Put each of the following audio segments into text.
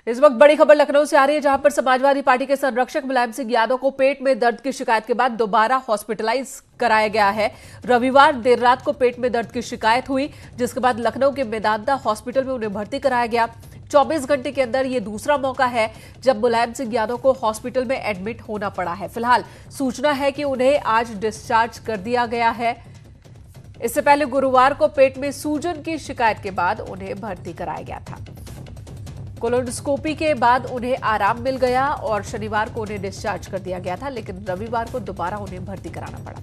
इस वक्त बड़ी खबर लखनऊ से आ रही है, जहां पर समाजवादी पार्टी के संरक्षक मुलायम सिंह यादव को पेट में दर्द की शिकायत के बाद दोबारा हॉस्पिटलाइज कराया गया है। रविवार देर रात को पेट में दर्द की शिकायत हुई, जिसके बाद लखनऊ के मेदांता हॉस्पिटल में उन्हें भर्ती कराया गया। 24 घंटे के अंदर ये दूसरा मौका है जब मुलायम सिंह यादव को हॉस्पिटल में एडमिट होना पड़ा है। फिलहाल सूचना है कि उन्हें आज डिस्चार्ज कर दिया गया है। इससे पहले गुरुवार को पेट में सूजन की शिकायत के बाद उन्हें भर्ती कराया गया था। कोलोनोस्कोपी के बाद उन्हें आराम मिल गया और शनिवार को उन्हें डिस्चार्ज कर दिया गया था, लेकिन रविवार को दोबारा उन्हें भर्ती कराना पड़ा।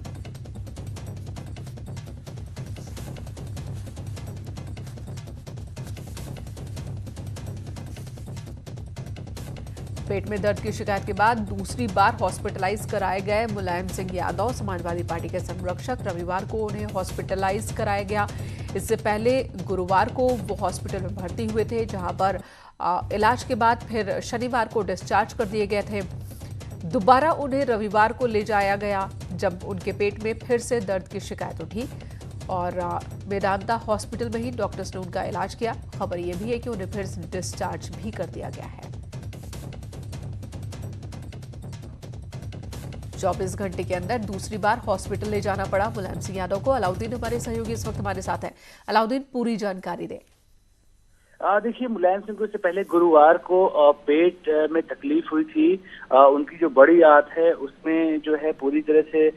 पेट में दर्द की शिकायत के बाद दूसरी बार हॉस्पिटलाइज कराए गए मुलायम सिंह यादव, समाजवादी पार्टी के संरक्षक, रविवार को उन्हें हॉस्पिटलाइज कराया गया। इससे पहले गुरुवार को वो हॉस्पिटल में भर्ती हुए थे, जहां पर इलाज के बाद फिर शनिवार को डिस्चार्ज कर दिए गए थे। दोबारा उन्हें रविवार को ले जाया गया जब उनके पेट में फिर से दर्द की शिकायत उठी और मेदांता हॉस्पिटल में ही डॉक्टर्स ने उनका इलाज किया। खबर यह भी है कि उन्हें फिर से डिस्चार्ज भी कर दिया गया है। 24 घंटे के अंदर दूसरी बार हॉस्पिटल ले जाना पड़ा मुलायम सिंह यादव को। अलाउद्दीन हमारे सहयोगी इस वक्त हमारे साथ हैं। अलाउद्दीन, पूरी जानकारी दें। देखिए, मुलायम सिंह को इससे पहले गुरुवार को पेट में तकलीफ हुई थी। उनकी जो बड़ी आंत है उसमें जो है पूरी तरह से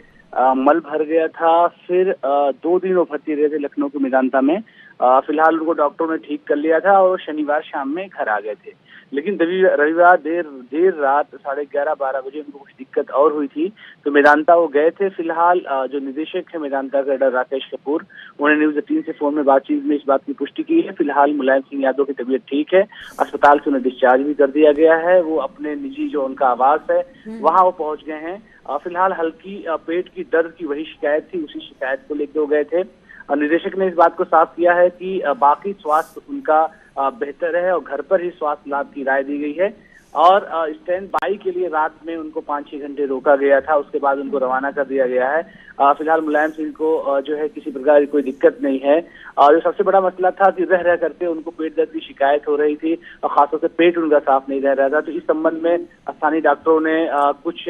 मल भर गया था। फिर 2 दिन वो भर्ती रहे थे लखनऊ के मेदांता में। फिलहाल उनको डॉक्टरों ने ठीक कर लिया था और शनिवार शाम में घर आ गए थे। लेकिन रविवार देर रात 11:30-12 बजे उनको कुछ दिक्कत और हुई थी, तो मेदांता वो गए थे। फिलहाल जो निदेशक है मेदांता का डॉक्टर राकेश कपूर, उन्होंने न्यूज 18 से फोन में बातचीत में इस बात की पुष्टि की है। फिलहाल मुलायम सिंह यादव की तबीयत ठीक है, अस्पताल से उन्हें डिस्चार्ज भी कर दिया गया है। वो अपने निजी जो उनका आवास है वहाँ वो पहुंच गए हैं। फिलहाल हल्की पेट की दर्द की वही शिकायत थी, उसी शिकायत को लेकर वो गए थे। निदेशक ने इस बात को साफ किया है कि बाकी स्वास्थ्य उनका बेहतर है और घर पर ही स्वास्थ्य लाभ की राय दी गई है। और स्टैंड बाई के लिए रात में उनको 5-6 घंटे रोका गया था, उसके बाद उनको रवाना कर दिया गया है। फिलहाल मुलायम सिंह को जो है किसी प्रकार की कोई दिक्कत नहीं है। और जो सबसे बड़ा मसला था कि रह करके उनको पेट दर्द की शिकायत हो रही थी और खासतौर से पेट उनका साफ नहीं रह रहा था। तो इस संबंध में स्थानीय डॉक्टरों ने कुछ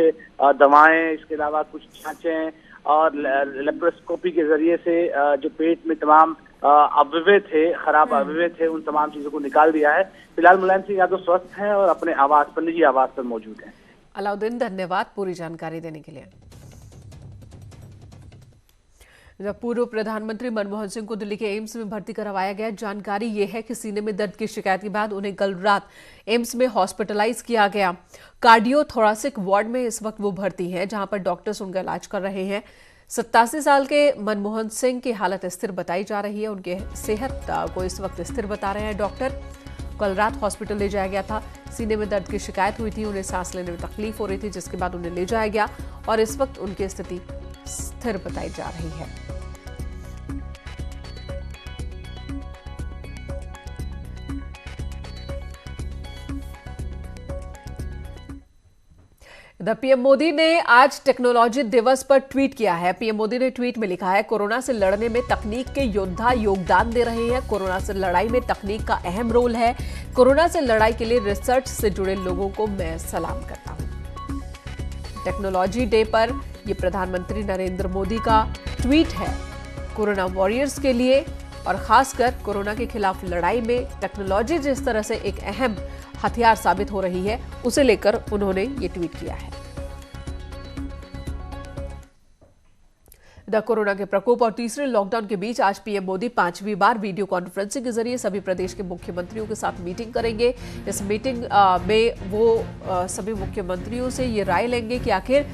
दवाएं, इसके अलावा कुछ जांचें और लेप्रोस्कोपी के जरिए से जो पेट में तमाम अवयव थे, खराब अवयव थे, उन तमाम चीजों को निकाल दिया है। फिलहाल मुलायम सिंह यादव स्वस्थ हैं और अपने आवास पर, निजी आवास पर मौजूद हैं। अलाउद्दीन, धन्यवाद पूरी जानकारी देने के लिए। जब पूर्व प्रधानमंत्री मनमोहन सिंह को दिल्ली के एम्स में भर्ती करवाया गया। जानकारी यह है कि सीने में दर्द की शिकायत के बाद उन्हें कल रात एम्स में हॉस्पिटलाइज किया गया। कार्डियो थोरासिक वार्ड में इस वक्त वो भर्ती है, जहां पर डॉक्टर्स उनका इलाज कर रहे हैं। 87 साल के मनमोहन सिंह की हालत स्थिर बताई जा रही है। उनके सेहत को इस वक्त स्थिर बता रहे हैं डॉक्टर। कल रात हॉस्पिटल ले जाया गया था। सीने में दर्द की शिकायत हुई थी, उन्हें सांस लेने में तकलीफ हो रही थी, जिसके बाद उन्हें ले जाया गया और इस वक्त उनकी स्थिति स्थिर बताई जा रही है। इधर पीएम मोदी ने आज टेक्नोलॉजी दिवस पर ट्वीट किया है। पीएम मोदी ने ट्वीट में लिखा है, कोरोना से लड़ने में तकनीक के योद्धा योगदान दे रहे हैं। कोरोना से लड़ाई में तकनीक का अहम रोल है। कोरोना से लड़ाई के लिए रिसर्च से जुड़े लोगों को मैं सलाम करता हूं। टेक्नोलॉजी डे पर यह प्रधानमंत्री नरेंद्र मोदी का ट्वीट है। कोरोना वॉरियर्स के लिए और खासकर कोरोना के खिलाफ लड़ाई में टेक्नोलॉजी जिस तरह से एक अहम हथियार साबित हो रही है, उसे लेकर उन्होंने ये ट्वीट किया है। कोरोना के प्रकोप और तीसरे लॉकडाउन के बीच आज पीएम मोदी 5वीं बार वीडियो कॉन्फ्रेंसिंग के जरिए सभी प्रदेश के मुख्यमंत्रियों के साथ मीटिंग करेंगे। इस मीटिंग में वो सभी मुख्यमंत्रियों से ये राय लेंगे कि आखिर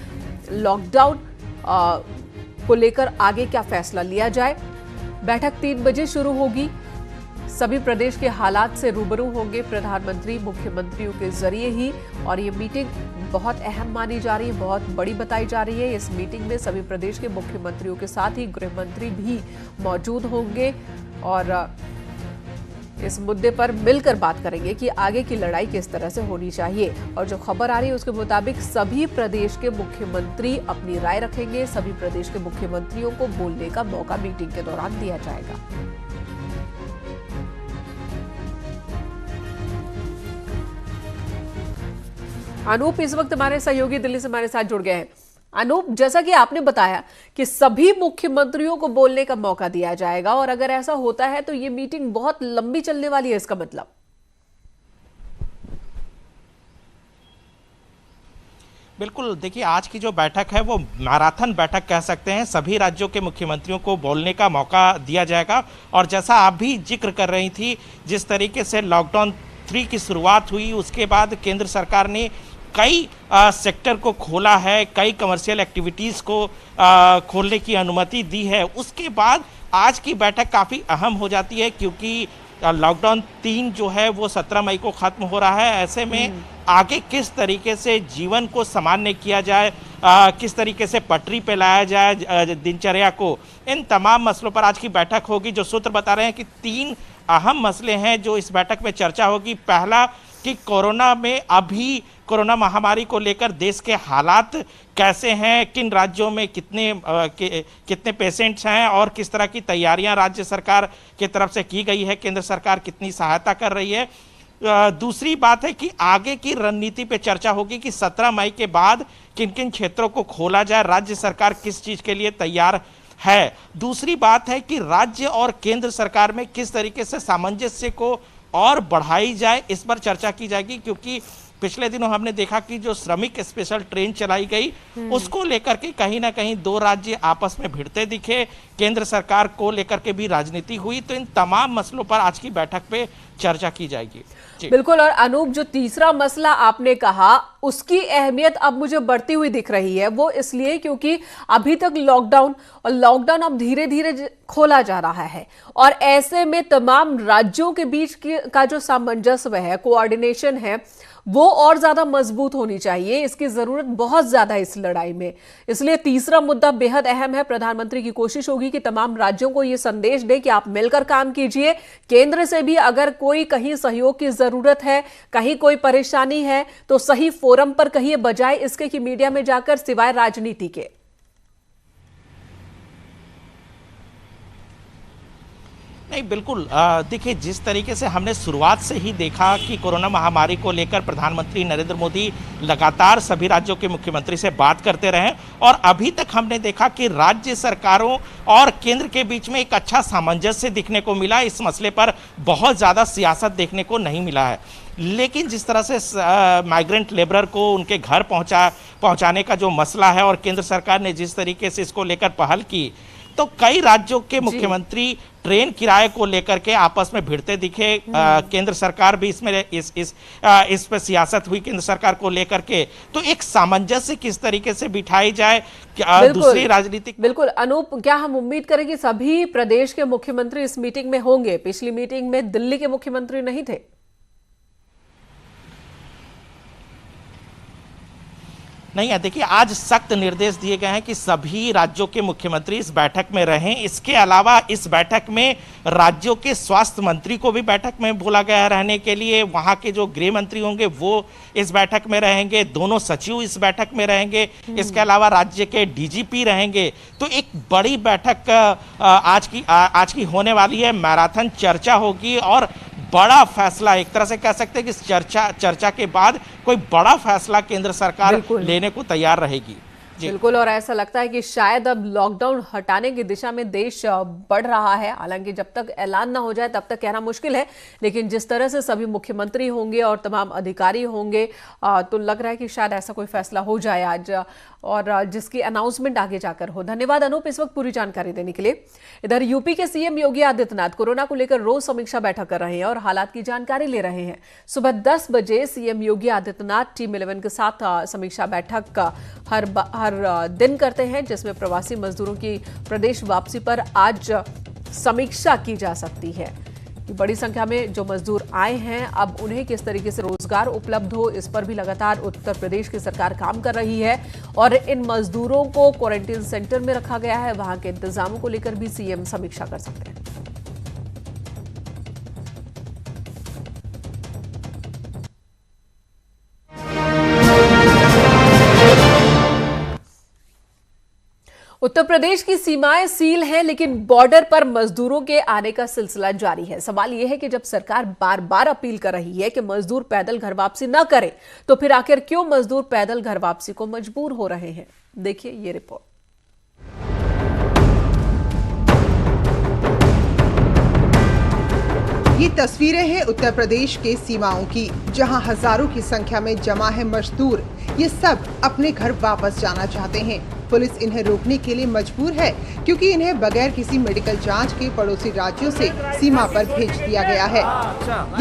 लॉकडाउन को लेकर आगे क्या फैसला लिया जाए। बैठक 3 बजे शुरू होगी। सभी प्रदेश के हालात से रूबरू होंगे प्रधानमंत्री मुख्यमंत्रियों के जरिए ही, और ये मीटिंग बहुत अहम मानी जा रही है, बहुत बड़ी बताई जा रही है। इस मीटिंग में सभी प्रदेश के मुख्यमंत्रियों के साथ ही गृह मंत्री भी मौजूद होंगे और इस मुद्दे पर मिलकर बात करेंगे कि आगे की लड़ाई किस तरह से होनी चाहिए। और जो खबर आ रही है उसके मुताबिक सभी प्रदेश के मुख्यमंत्री अपनी राय रखेंगे। सभी प्रदेश के मुख्यमंत्रियों को बोलने का मौका मीटिंग के दौरान दिया जाएगा। अनूप इस वक्त हमारे सहयोगी दिल्ली से हमारे साथ जुड़ गए हैं। अनूप, जैसा कि आपने बताया कि सभी मुख्यमंत्रियों को बोलने का मौका दिया जाएगा और अगर ऐसा होता है तो ये मीटिंग बहुत लंबी चलने वाली है, इसका मतलब? बिल्कुल, देखिए आज की जो बैठक है वो मैराथन बैठक कह सकते हैं। सभी राज्यों के मुख्यमंत्रियों को बोलने का मौका दिया जाएगा और जैसा आप भी जिक्र कर रही थी, जिस तरीके से लॉकडाउन 3 की शुरुआत हुई उसके बाद केंद्र सरकार ने कई सेक्टर को खोला है, कई कमर्शियल एक्टिविटीज़ को खोलने की अनुमति दी है। उसके बाद आज की बैठक काफ़ी अहम हो जाती है क्योंकि लॉकडाउन 3 जो है वो 17 मई को ख़त्म हो रहा है। ऐसे में आगे किस तरीके से जीवन को सामान्य किया जाए, किस तरीके से पटरी पे लाया जाए दिनचर्या को, इन तमाम मसलों पर आज की बैठक होगी। जो सूत्र बता रहे हैं कि 3 अहम मसले हैं जो इस बैठक में चर्चा होगी। पहला कि कोरोना में अभी कोरोना महामारी को लेकर देश के हालात कैसे हैं, किन राज्यों में कितने पेशेंट्स हैं और किस तरह की तैयारियां राज्य सरकार की तरफ से की गई है, केंद्र सरकार कितनी सहायता कर रही है। दूसरी बात है कि आगे की रणनीति पे चर्चा होगी कि 17 मई के बाद किन किन क्षेत्रों को खोला जाए, राज्य सरकार किस चीज़ के लिए तैयार है। दूसरी बात है कि राज्य और केंद्र सरकार में किस तरीके से सामंजस्य को और बढ़ाई जाए, इस पर चर्चा की जाएगी क्योंकि पिछले दिनों हमने देखा कि जो श्रमिक स्पेशल ट्रेन चलाई गई उसको लेकर के कहीं ना कहीं 2 राज्य आपस में भिड़ते दिखे, केंद्र सरकार को लेकर के भी राजनीति हुई। तो इन तमाम मसलों पर आज की बैठक पे चर्चा की जाएगी। बिल्कुल। और अनूप, जो तीसरा मसला आपने कहा उसकी अहमियत अब मुझे बढ़ती हुई दिख रही है। वो इसलिए क्योंकि अभी तक लॉकडाउन अब धीरे धीरे खोला जा रहा है और ऐसे में तमाम राज्यों के बीच का जो सामंजस्य है, कोऑर्डिनेशन है, वो और ज्यादा मजबूत होनी चाहिए। इसकी जरूरत बहुत ज्यादा इस लड़ाई में। इसलिए तीसरा मुद्दा बेहद अहम है। प्रधानमंत्री की कोशिश होगी कि तमाम राज्यों को यह संदेश दे कि आप मिलकर काम कीजिए। केंद्र से भी अगर कोई कहीं सहयोग की जरूरत है, कहीं कोई परेशानी है, तो सही फोरम पर कहिए, बजाय इसके कि मीडिया में जाकर सिवाय राजनीति के। नहीं, बिल्कुल। देखिए, जिस तरीके से हमने शुरुआत से ही देखा कि कोरोना महामारी को लेकर प्रधानमंत्री नरेंद्र मोदी लगातार सभी राज्यों के मुख्यमंत्री से बात करते रहे और अभी तक हमने देखा कि राज्य सरकारों और केंद्र के बीच में एक अच्छा सामंजस्य दिखने को मिला। इस मसले पर बहुत ज़्यादा सियासत देखने को नहीं मिला है। लेकिन जिस तरह से माइग्रेंट लेबर को उनके घर पहुंचाने का जो मसला है और केंद्र सरकार ने जिस तरीके से इसको लेकर पहल की, तो कई राज्यों के मुख्यमंत्री ट्रेन किराए को लेकर के आपस में भिड़ते दिखे। केंद्र सरकार भी इसमें इस पर सियासत हुई केंद्र सरकार को लेकर के। तो एक सामंजस्य किस तरीके से बिठाई जाए दूसरी राजनीतिक। बिल्कुल अनूप, क्या हम उम्मीद करें कि सभी प्रदेश के मुख्यमंत्री इस मीटिंग में होंगे? पिछली मीटिंग में दिल्ली के मुख्यमंत्री नहीं थे। नहीं है, देखिए आज सख्त निर्देश दिए गए हैं कि सभी राज्यों के मुख्यमंत्री इस बैठक में रहें। इसके अलावा इस बैठक में राज्यों के स्वास्थ्य मंत्री को भी बैठक में बुला गया है रहने के लिए। वहां के जो गृह मंत्री होंगे वो इस बैठक में रहेंगे, दोनों सचिव इस बैठक में रहेंगे। इसके अलावा राज्य के डीजीपी रहेंगे। तो एक बड़ी बैठक आज की होने वाली है। मैराथन चर्चा होगी और बड़ा फैसला, एक तरह से कह सकते हैं कि चर्चा के बाद कोई बड़ा फैसला केंद्र सरकार लेने को तैयार रहेगी। बिल्कुल। और ऐसा लगता है कि शायद अब लॉकडाउन हटाने की दिशा में देश बढ़ रहा है। हालांकि जब तक ऐलान ना हो जाए तब तक कहना मुश्किल है, लेकिन जिस तरह से सभी मुख्यमंत्री होंगे और तमाम अधिकारी होंगे तो लग रहा है कि शायद ऐसा कोई फैसला हो जाए आज और जिसकी अनाउंसमेंट आगे जाकर हो। धन्यवाद अनूप इस वक्त पूरी जानकारी देने के लिए। इधर यूपी के सीएम योगी आदित्यनाथ कोरोना को लेकर रोज समीक्षा बैठक कर रहे हैं और हालात की जानकारी ले रहे हैं। सुबह 10 बजे सीएम योगी आदित्यनाथ टीम 11 के साथ समीक्षा बैठक हर दिन करते हैं, जिसमें प्रवासी मजदूरों की प्रदेश वापसी पर आज समीक्षा की जा सकती है। बड़ी संख्या में जो मजदूर आए हैं, अब उन्हें किस तरीके से रोजगार उपलब्ध हो, इस पर भी लगातार उत्तर प्रदेश की सरकार काम कर रही है और इन मजदूरों को क्वारंटीन सेंटर में रखा गया है। वहां के इंतजामों को लेकर भी सीएम समीक्षा कर सकते हैं। उत्तर प्रदेश की सीमाएं सील हैं, लेकिन बॉर्डर पर मजदूरों के आने का सिलसिला जारी है। सवाल यह है कि जब सरकार बार बार अपील कर रही है कि मजदूर पैदल घर वापसी न करें, तो फिर आखिर क्यों मजदूर पैदल घर वापसी को मजबूर हो रहे हैं? देखिए ये रिपोर्ट। ये तस्वीरें हैं उत्तर प्रदेश के सीमाओं की, जहां हजारों की संख्या में जमा है मजदूर। ये सब अपने घर वापस जाना चाहते हैं। पुलिस इन्हें रोकने के लिए मजबूर है, क्योंकि इन्हें बगैर किसी मेडिकल जांच के पड़ोसी राज्यों से सीमा पर भेज दिया गया है।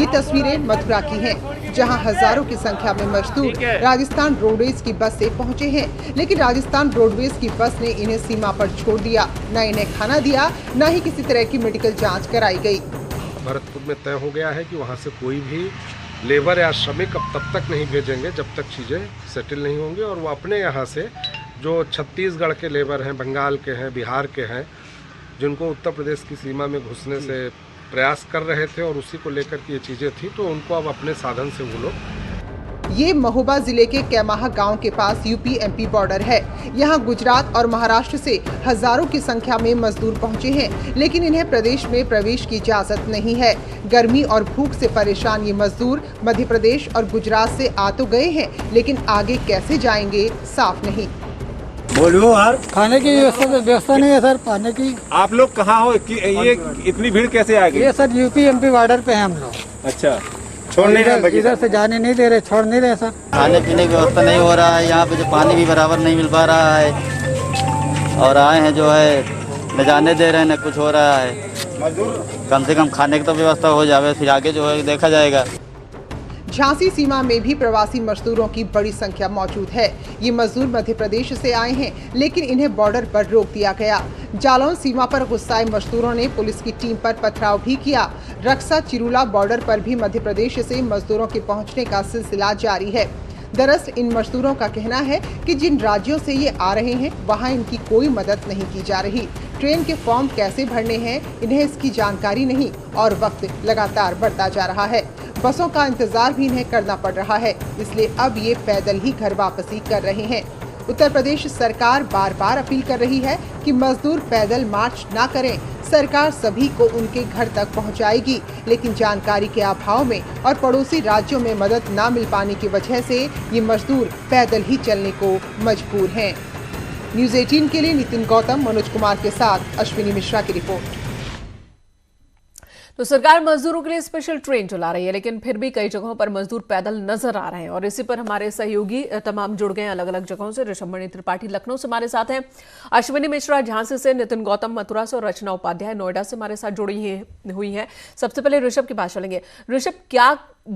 ये तस्वीरें मथुरा की हैं, जहां हजारों की संख्या में मजदूर राजस्थान रोडवेज की बस से पहुंचे हैं, लेकिन राजस्थान रोडवेज की बस ने इन्हें सीमा पर छोड़ दिया। न इन्हें खाना दिया, न ही किसी तरह की मेडिकल जाँच कराई गयी। भरतपुर में तय हो गया है कि वहाँ से कोई भी लेबर या श्रमिक अब तब तक नहीं भेजेंगे जब तक चीज़ें सेटल नहीं होंगी। और वो अपने यहाँ से जो छत्तीसगढ़ के लेबर हैं, बंगाल के हैं, बिहार के हैं, जिनको उत्तर प्रदेश की सीमा में घुसने से प्रयास कर रहे थे और उसी को लेकर के ये चीज़ें थी, तो उनको अब अपने साधन से वो लोग। ये महोबा जिले के कैमाहा गांव के पास यूपी-एमपी बॉर्डर है। यहाँ गुजरात और महाराष्ट्र से हजारों की संख्या में मजदूर पहुँचे हैं, लेकिन इन्हें प्रदेश में प्रवेश की इजाजत नहीं है। गर्मी और भूख से परेशान ये मजदूर मध्य प्रदेश और गुजरात से आ तो गए हैं, लेकिन आगे कैसे जाएंगे साफ नहीं। बोलो यार, खाने की व्यवस्था नहीं है सर, पानी की। आप लोग कहाँ हो? ये इतनी भीड़ कैसे आ गई? ये सर यूपी-एमपी बॉर्डर पे हैं हम लोग। अच्छा, छोड़ नहीं रहे, इधर से जाने नहीं दे रहे, छोड़ नहीं रहे सर। खाने पीने की व्यवस्था नहीं हो रहा है, यहाँ पे जो पानी भी बराबर नहीं मिल पा रहा है, और आए हैं जो है न जाने दे रहे हैं न कुछ हो रहा है। कम से कम खाने की तो व्यवस्था हो जाए, फिर आगे जो है देखा जाएगा। झांसी सीमा में भी प्रवासी मजदूरों की बड़ी संख्या मौजूद है। ये मजदूर मध्य प्रदेश से आए हैं, लेकिन इन्हें बॉर्डर पर रोक दिया गया। जालौन सीमा पर गुस्साए मजदूरों ने पुलिस की टीम पर पथराव भी किया। रक्सा चिरूला बॉर्डर पर भी मध्य प्रदेश से मजदूरों के पहुंचने का सिलसिला जारी है। दरअसल इन मजदूरों का कहना है कि जिन राज्यों से ये आ रहे हैं, वहाँ इनकी कोई मदद नहीं की जा रही। ट्रेन के फॉर्म कैसे भरने हैं, इन्हें इसकी जानकारी नहीं, और वक्त लगातार बढ़ता जा रहा है। बसों का इंतजार भी इन्हें करना पड़ रहा है, इसलिए अब ये पैदल ही घर वापसी कर रहे हैं। उत्तर प्रदेश सरकार बार बार अपील कर रही है कि मजदूर पैदल मार्च ना करें। सरकार सभी को उनके घर तक पहुंचाएगी, लेकिन जानकारी के अभाव में और पड़ोसी राज्यों में मदद ना मिल पाने की वजह से ये मजदूर पैदल ही चलने को मजबूर हैं। न्यूज़ 18 के लिए नितिन गौतम, मनोज कुमार के साथ अश्विनी मिश्रा की रिपोर्ट। तो सरकार मजदूरों के लिए स्पेशल ट्रेन चला रही है, लेकिन फिर भी कई जगहों पर मजदूर पैदल नजर आ रहे हैं, और इसी पर हमारे सहयोगी तमाम जुड़ गए अलग अलग जगहों से। ऋषभमणि त्रिपाठी लखनऊ से हमारे साथ हैं, अश्विनी मिश्रा झांसी से, नितिन गौतम मथुरा से और रचना उपाध्याय नोएडा से हमारे साथ जुड़ी हुई हैं। सबसे पहले ऋषभ की बात चलेंगे। ऋषभ, क्या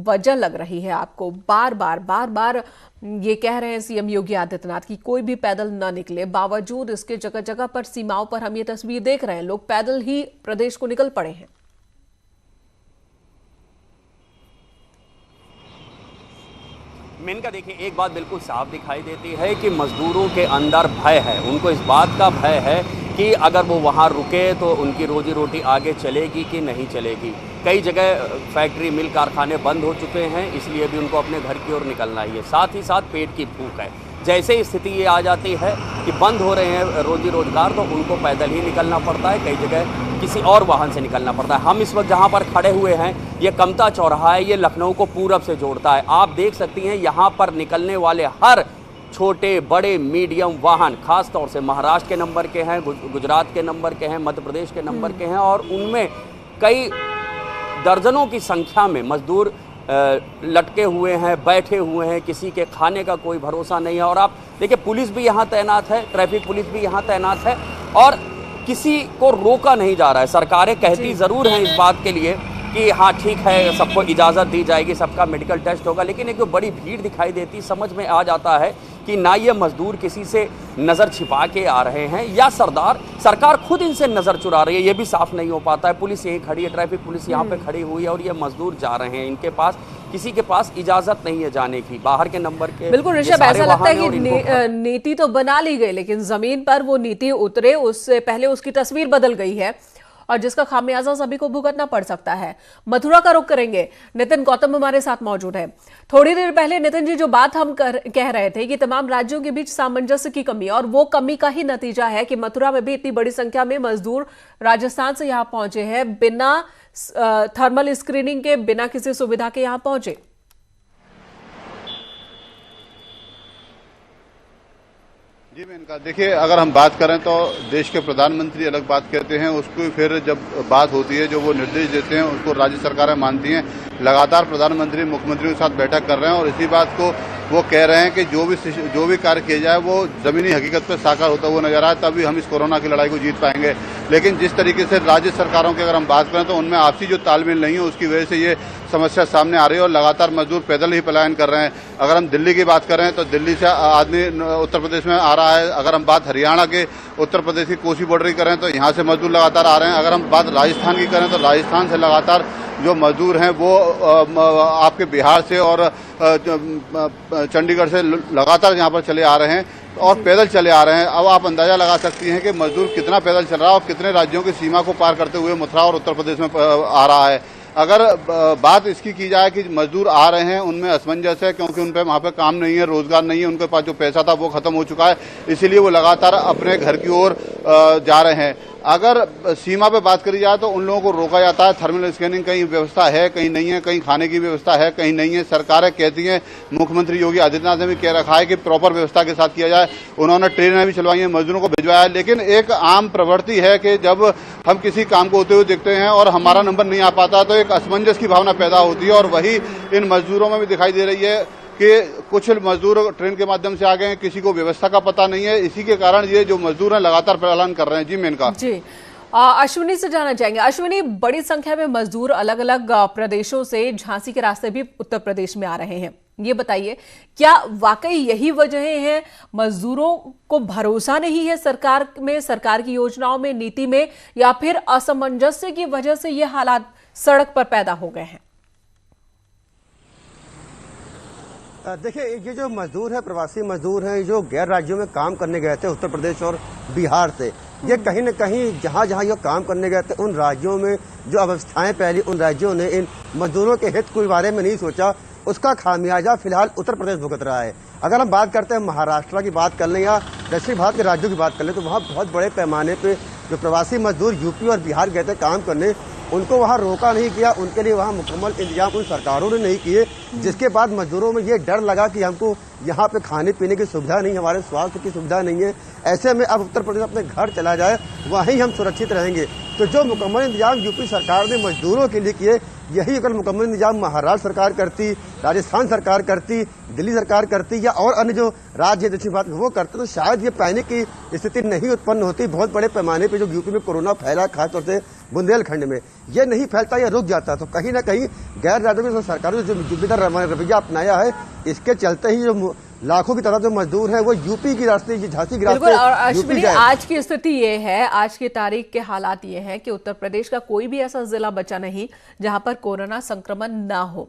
वजह लग रही है आपको? बार बार ये कह रहे हैं सीएम योगी आदित्यनाथ की कोई भी पैदल न निकले, बावजूद इसके जगह जगह पर सीमाओं पर हम ये तस्वीर देख रहे हैं, लोग पैदल ही प्रदेश को निकल पड़े हैं। मेनका देखिए, एक बात बिल्कुल साफ दिखाई देती है कि मजदूरों के अंदर भय है। उनको इस बात का भय है कि अगर वो वहाँ रुके तो उनकी रोजी रोटी आगे चलेगी कि नहीं चलेगी। कई जगह फैक्ट्री, मिल, कारखाने बंद हो चुके हैं, इसलिए भी उनको अपने घर की ओर निकलना ही है। साथ ही साथ पेट की भूख है। जैसे ही स्थिति ये आ जाती है कि बंद हो रहे हैं रोजी रोजगार, तो उनको पैदल ही निकलना पड़ता है, कई जगह किसी और वाहन से निकलना पड़ता है। हम इस वक्त जहाँ पर खड़े हुए हैं, ये कमता चौराहा है, ये लखनऊ को पूरब से जोड़ता है। आप देख सकती हैं यहाँ पर निकलने वाले हर छोटे बड़े मीडियम वाहन, खास तौर से महाराष्ट्र के नंबर के हैं, गुजरात के नंबर के हैं, मध्य प्रदेश के नंबर के हैं, और उनमें कई दर्जनों की संख्या में मजदूर लटके हुए हैं, बैठे हुए हैं। किसी के खाने का कोई भरोसा नहीं है। और आप देखिए, पुलिस भी यहाँ तैनात है, ट्रैफिक पुलिस भी यहाँ तैनात है, और किसी को रोका नहीं जा रहा है। सरकारें कहती ज़रूर हैं इस बात के लिए कि हाँ ठीक है, सबको इजाज़त दी जाएगी, सबका मेडिकल टेस्ट होगा, लेकिन एक बड़ी भीड़ दिखाई देती, समझ में आ जाता है कि ना ये मजदूर किसी से नज़र छिपा के आ रहे हैं, या सरकार खुद इनसे नज़र चुरा रही है, ये भी साफ नहीं हो पाता है। पुलिस यहीं खड़ी है, ट्रैफिक पुलिस यहाँ पे खड़ी हुई है, और ये मजदूर जा रहे हैं, इनके पास किसी के पास इजाजत नहीं है जाने की, बाहर के नंबर के। बिल्कुल ऋषभ, ऐसा लगता है कि नीति तो बना ली गई, लेकिन जमीन पर वो नीति उतरे उससे पहले उसकी तस्वीर बदल गई है। और जिसका खामियाजा सभी को भुगतना पड़ सकता है। मथुरा का रुख करेंगे, नितिन गौतम हमारे साथ मौजूद है। थोड़ी देर पहले नितिन जी जो बात हम कह रहे थे कि तमाम राज्यों के बीच सामंजस्य की कमी, और वो कमी का ही नतीजा है कि मथुरा में भी इतनी बड़ी संख्या में मजदूर राजस्थान से यहां पहुंचे हैं, बिना थर्मल स्क्रीनिंग के, बिना किसी सुविधा के यहां पहुंचे। जी मेनका, देखिए अगर हम बात करें तो देश के प्रधानमंत्री अलग बात कहते हैं, उसको फिर जब बात होती है जो वो निर्देश देते हैं उसको राज्य सरकारें मानती हैं। लगातार प्रधानमंत्री मुख्यमंत्रियों के साथ बैठक कर रहे हैं और इसी बात को वो कह रहे हैं कि जो भी कार्य किया जाए वो जमीनी हकीकत पर साकार होता हुआ नजर आए, तभी हम इस कोरोना की लड़ाई को जीत पाएंगे। लेकिन जिस तरीके से राज्य सरकारों की अगर हम बात करें तो उनमें आपसी जो तालमेल नहीं है उसकी वजह से ये समस्या सामने आ रही है और लगातार मजदूर पैदल ही पलायन कर रहे हैं। अगर हम दिल्ली की बात करें तो दिल्ली से आदमी उत्तर प्रदेश में आ रहा है। अगर हम बात हरियाणा के उत्तर प्रदेश की कोसी बॉर्डर की करें तो यहाँ से मजदूर लगातार आ रहे हैं। अगर हम बात राजस्थान की करें तो राजस्थान से लगातार जो मजदूर हैं वो आपके बिहार से और चंडीगढ़ से लगातार यहाँ पर चले आ रहे हैं और पैदल चले आ रहे हैं। अब आप अंदाजा लगा सकती हैं कि मजदूर कितना पैदल चल रहा है और कितने राज्यों की सीमा को पार करते हुए मथुरा और उत्तर प्रदेश में आ रहा है। अगर बात इसकी की जाए कि मजदूर आ रहे हैं उनमें असमंजस है, क्योंकि उन पे वहाँ पे काम नहीं है, रोजगार नहीं है, उनके पास जो पैसा था वो खत्म हो चुका है, इसीलिए वो लगातार अपने घर की ओर जा रहे हैं। अगर सीमा पे बात करी जाए तो उन लोगों को रोका जाता है, थर्मल स्कैनिंग कहीं व्यवस्था है, कहीं नहीं है, कहीं खाने की व्यवस्था है, कहीं नहीं है। सरकारें कहती हैं, मुख्यमंत्री योगी आदित्यनाथ ने भी कह रखा है कि प्रॉपर व्यवस्था के साथ किया जाए। उन्होंने ट्रेनें भी चलवाई हैं, मजदूरों को भिजवाया है। लेकिन एक आम प्रवृत्ति है कि जब हम किसी काम को होते हुए देखते हैं और हमारा नंबर नहीं आ पाता तो एक असमंजस की भावना पैदा होती है और वही इन मजदूरों में भी दिखाई दे रही है कि कुछ मजदूर ट्रेन के माध्यम से आ गए हैं, किसी को व्यवस्था का पता नहीं है। इसी के कारण ये जो मजदूर हैं लगातार पलायन कर रहे हैं। जी मेनका जी, अश्विनी से जाना चाहेंगे। अश्विनी, बड़ी संख्या में मजदूर अलग अलग प्रदेशों से झांसी के रास्ते भी उत्तर प्रदेश में आ रहे हैं, ये बताइए क्या वाकई यही वजह है? मजदूरों को भरोसा नहीं है सरकार में, सरकार की योजनाओं में, नीति में, या फिर असमंजस्य की वजह से ये हालात सड़क पर पैदा हो गए हैं? देखिए, ये जो मजदूर है, प्रवासी मजदूर हैं, जो गैर राज्यों में काम करने गए थे उत्तर प्रदेश और बिहार से, ये कहीं न कहीं जहाँ जहाँ ये काम करने गए थे उन राज्यों में जो अवस्थाएं फैली, उन राज्यों ने इन मजदूरों के हित के बारे में नहीं सोचा। उसका खामियाजा फिलहाल उत्तर प्रदेश भुगत रहा है। अगर हम बात करते हैं महाराष्ट्र की बात कर लें या दक्षिण भारत के राज्यों की बात कर लें तो वहाँ बहुत बड़े पैमाने पे जो प्रवासी मजदूर यूपी और बिहार गए थे काम करने, उनको वहाँ रोका नहीं गया, उनके लिए वहाँ मुकम्मल इंतजाम उन सरकारों ने नहीं किए, जिसके बाद मजदूरों में ये डर लगा कि हमको यहाँ पे खाने पीने की सुविधा नहीं है, हमारे स्वास्थ्य की सुविधा नहीं है, ऐसे में अब उत्तर प्रदेश अपने घर चला जाए, वहीं हम सुरक्षित रहेंगे। तो जो मुकम्मल इंतजाम यूपी सरकार ने मजदूरों के लिए किए, यही अगर मुकम्मल इंतजाम महाराष्ट्र सरकार करती, राजस्थान सरकार करती, दिल्ली सरकार करती या और अन्य जो राज्य दक्षिण भारत वो करते तो शायद ये पैनिक की स्थिति नहीं उत्पन्न होती। बहुत बड़े पैमाने पे जो यूपी में कोरोना फैला, खासतौर से बुंदेलखंड में, ये नहीं फैलता या रुक जाता। तो कहीं ना कहीं गैर राज्यों की सरकारों ने जो जिम्मेदार रवैया अपनाया है, इसके चलते ही जो लाखों की तरह जो मजदूर हैं वो यूपी की रास्ते, झांसी की रास्ते। और अश्विनी, आज की स्थिति ये है, आज की तारीख के हालात ये हैं कि उत्तर प्रदेश का कोई भी ऐसा जिला बचा नहीं जहां पर कोरोना संक्रमण ना हो।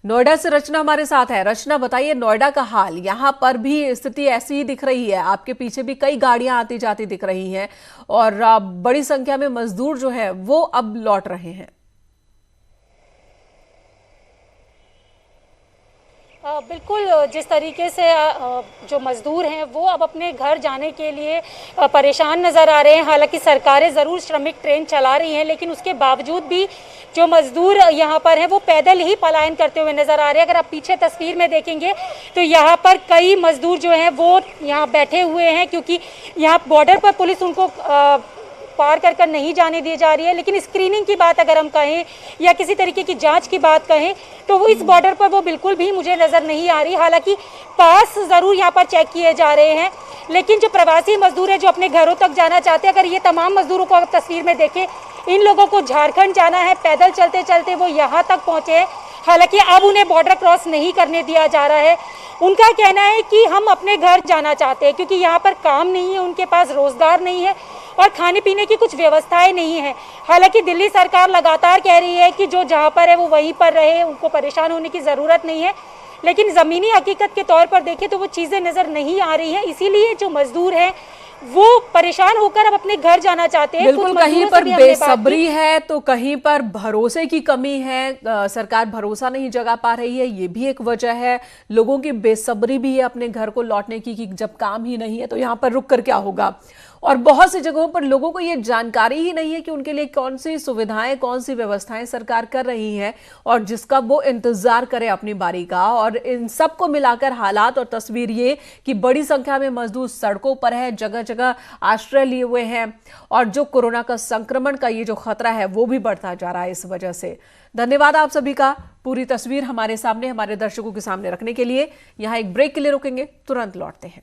नोएडा से रचना हमारे साथ है। रचना, बताइए नोएडा का हाल। यहां पर भी स्थिति ऐसी ही दिख रही है, आपके पीछे भी कई गाड़ियां आती जाती दिख रही हैं और बड़ी संख्या में मजदूर जो है वो अब लौट रहे हैं। बिल्कुल, जिस तरीके से जो मजदूर हैं वो अब अपने घर जाने के लिए परेशान नज़र आ रहे हैं। हालांकि सरकारें ज़रूर श्रमिक ट्रेन चला रही हैं, लेकिन उसके बावजूद भी जो मजदूर यहाँ पर हैं वो पैदल ही पलायन करते हुए नज़र आ रहे हैं। अगर आप पीछे तस्वीर में देखेंगे तो यहाँ पर कई मजदूर जो हैं वो यहाँ बैठे हुए हैं, क्योंकि यहाँ बॉर्डर पर पुलिस उनको पार कर नहीं जाने दी जा रही है। लेकिन स्क्रीनिंग की बात अगर हम कहें या किसी तरीके की जांच की बात कहें तो वो इस बॉर्डर पर वो बिल्कुल भी मुझे नज़र नहीं आ रही। हालांकि पास ज़रूर यहाँ पर चेक किए जा रहे हैं, लेकिन जो प्रवासी मजदूर हैं जो अपने घरों तक जाना चाहते हैं, अगर ये तमाम मजदूरों को आप तस्वीर में देखें, इन लोगों को झारखंड जाना है, पैदल चलते चलते वो यहाँ तक पहुँचे हैं। हालांकि अब उन्हें बॉर्डर क्रॉस नहीं करने दिया जा रहा है। उनका कहना है कि हम अपने घर जाना चाहते हैं, क्योंकि यहाँ पर काम नहीं है, उनके पास रोजगार नहीं है और खाने पीने की कुछ व्यवस्थाएं नहीं है। हालांकि दिल्ली सरकार लगातार कह रही है कि जो जहाँ पर है वो वहीं पर रहे, उनको परेशान होने की ज़रूरत नहीं है, लेकिन ज़मीनी हकीकत के तौर पर देखें तो वो चीज़ें नज़र नहीं आ रही हैं। इसीलिए जो मजदूर हैं वो परेशान होकर अब अपने घर जाना चाहते हैं। बिल्कुल, कहीं पर बेसब्री है तो कहीं पर भरोसे की कमी है। सरकार भरोसा नहीं जगा पा रही है, ये भी एक वजह है। लोगों की बेसब्री भी है अपने घर को लौटने की कि जब काम ही नहीं है तो यहाँ पर रुक कर क्या होगा। और बहुत सी जगहों पर लोगों को ये जानकारी ही नहीं है कि उनके लिए कौन सी सुविधाएं, कौन सी व्यवस्थाएं सरकार कर रही है और जिसका वो इंतजार करे अपनी बारी का। और इन सबको मिलाकर हालात और तस्वीर ये कि बड़ी संख्या में मजदूर सड़कों पर है, जगह जगह आश्रय लिए हुए हैं और जो कोरोना का संक्रमण का ये जो खतरा है वो भी बढ़ता जा रहा है इस वजह से। धन्यवाद आप सभी का पूरी तस्वीर हमारे सामने, हमारे दर्शकों के सामने रखने के लिए। यहाँ एक ब्रेक के लिए रुकेंगे, तुरंत लौटते हैं।